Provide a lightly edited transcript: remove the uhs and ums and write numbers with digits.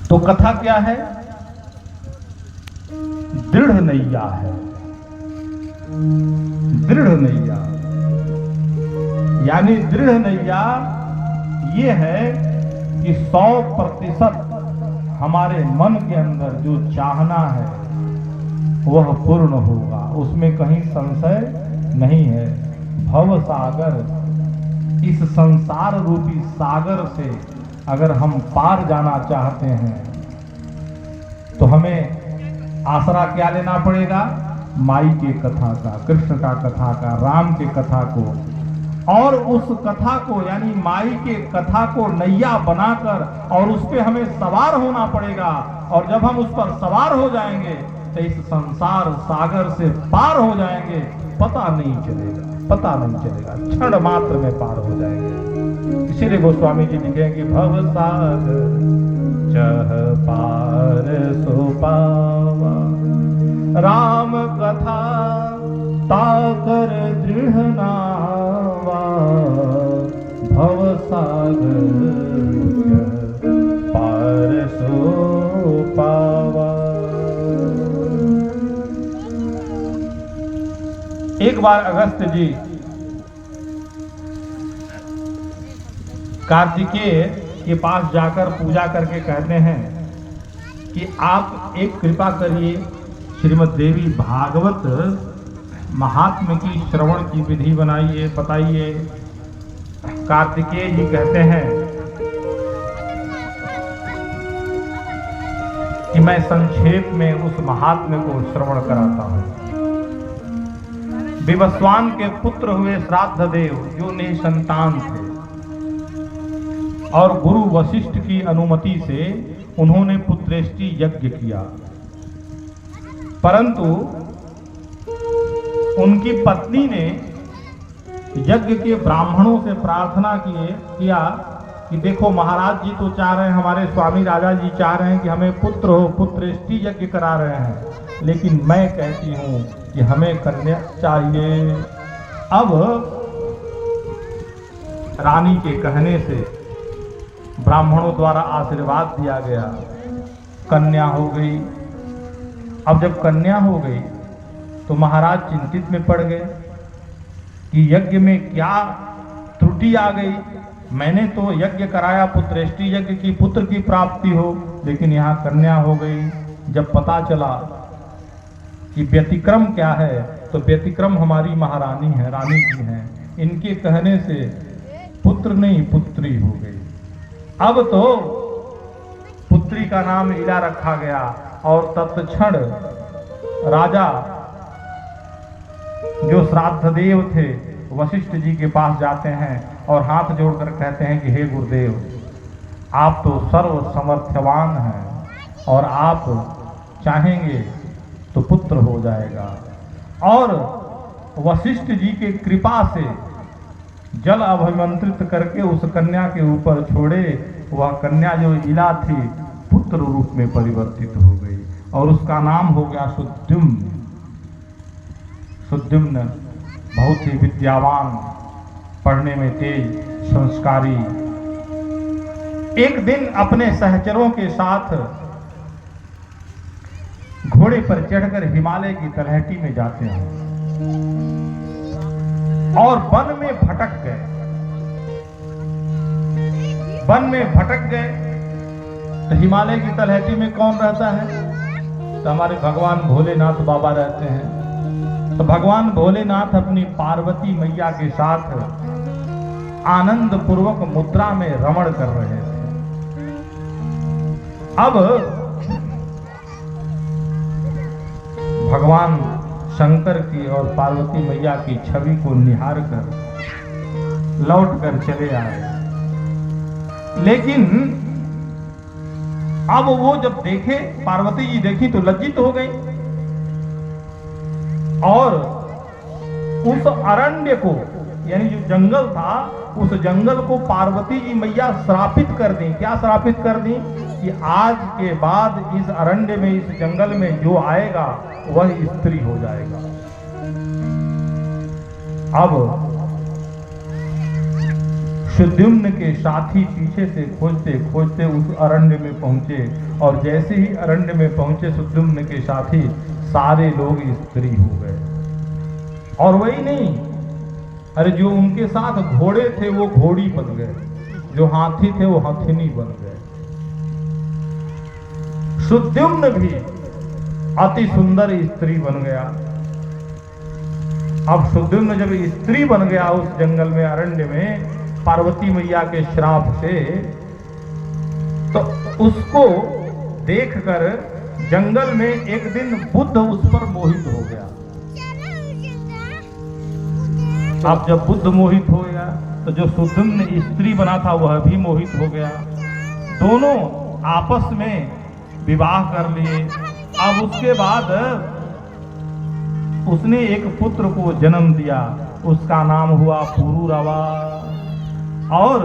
तो कथा क्या है? दृढ़ नैया है। दृढ़ नैया यानी दृढ़ नैया ये है कि 100% हमारे मन के अंदर जो चाहना है वह पूर्ण होगा, उसमें कहीं संशय नहीं है। भव सागर, इस संसार रूपी सागर से अगर हम पार जाना चाहते हैं तो हमें आसरा क्या लेना पड़ेगा? माई के कथा का, कृष्ण का कथा का, राम के कथा को, और उस कथा को यानी माई के कथा को नैया बनाकर और उस पे हमें सवार होना पड़ेगा। और जब हम उस पर सवार हो जाएंगे तो इस संसार सागर से पार हो जाएंगे, पता नहीं चलेगा, पता नहीं चलेगा, क्षण मात्र में पार हो जाएंगे। इसीलिए गोस्वामी जी लिखेंगे भव सागर चह पार सो पावा, राम कथा ताकर दृढ़ नावा, भव सागर चह पार सो पावा। एक बार अगस्त जी कार्तिकेय के पास जाकर पूजा करके कहते हैं कि आप एक कृपा करिए, श्रीमद् देवी भागवत महात्म्य की श्रवण की विधि बनाइए, बताइए। कार्तिकेय जी कहते हैं कि मैं संक्षेप में उस महात्म्य को श्रवण कराता हूं। विवस्वान के पुत्र हुए श्राद्ध देव जो निसंतान थे और गुरु वशिष्ठ की अनुमति से उन्होंने पुत्रेष्टि यज्ञ किया, परंतु उनकी पत्नी ने यज्ञ के ब्राह्मणों से प्रार्थना किया कि देखो महाराज जी तो चाह रहे हैं, हमारे स्वामी राजा जी चाह रहे हैं कि हमें पुत्र हो, पुत्रेष्टि यज्ञ करा रहे हैं, लेकिन मैं कहती हूं कि हमें कन्या चाहिए। अब रानी के कहने से ब्राह्मणों द्वारा आशीर्वाद दिया गया, कन्या हो गई। अब जब कन्या हो गई तो महाराज चिंतित में पड़ गए कि यज्ञ में क्या त्रुटि आ गई। मैंने तो यज्ञ कराया, पुत्रेष्टि यज्ञ की, पुत्र की प्राप्ति हो, लेकिन यहाँ कन्या हो गई। जब पता चला कि व्यतिक्रम क्या है, तो व्यतिक्रम हमारी महारानी है, रानी जी हैं, इनके कहने से पुत्र नहीं पुत्री हो गई। अब तो पुत्री का नाम इला रखा गया और तत्क्षण राजा जो श्राद्ध देव थे वशिष्ठ जी के पास जाते हैं और हाथ जोड़कर कहते हैं कि हे गुरुदेव, आप तो सर्व समर्थवान हैं और आप चाहेंगे तो पुत्र हो जाएगा। और वशिष्ठ जी के कृपा से जल अभिमंत्रित करके उस कन्या के ऊपर छोड़े, वह कन्या जो इला थी पुत्र रूप में परिवर्तित हो गई और उसका नाम हो गया सुद्युम्न। सुद्युम्न बहुत ही विद्यावान, पढ़ने में तेज, संस्कारी। एक दिन अपने सहचरों के साथ घोड़े पर चढ़कर हिमालय की तलहटी में जाते हैं और वन में भटक गए। वन में भटक गए तो हिमालय की तलहटी में कौन रहता है? तो हमारे भगवान भोलेनाथ बाबा रहते हैं। तो भगवान भोलेनाथ अपनी पार्वती मैया के साथ आनंद पूर्वक मुद्रा में रमण कर रहे थे। अब भगवान शंकर की और पार्वती मैया की छवि को निहार कर लौट कर चले आए। लेकिन अब वो जब देखे, पार्वती जी देखी तो लज्जित हो गई और उस अरण्य को यानी जो जंगल था उस जंगल को पार्वती जी मैया श्रापित कर दी। क्या श्रापित कर दी? कि आज के बाद इस अरण्य में, इस जंगल में जो आएगा वह स्त्री हो जाएगा। अब सुद्युम्न के साथी पीछे से खोजते खोजते उस अरण्य में पहुंचे, और जैसे ही अरण्य में पहुंचे सुद्युम्न के साथी, सारे लोग स्त्री हो गए। और वही नहीं, अरे जो उनके साथ घोड़े थे वो घोड़ी बन गए, जो हाथी थे वो हथिनी बन गए। सुद्युम्न भी अति सुंदर स्त्री बन गया। अब सुद्युम्न जब स्त्री बन गया उस जंगल में, अरण्य में, पार्वती मैया के श्राप से, तो उसको देखकर जंगल में एक दिन बुद्ध उस पर मोहित हो गया। अब जब बुद्ध मोहित हो गया तो जो सुद्युम्न स्त्री बना था वह भी मोहित हो गया। दोनों आपस में विवाह कर लिए। अब उसके बाद उसने एक पुत्र को जन्म दिया, उसका नाम हुआ पुरूरवा। और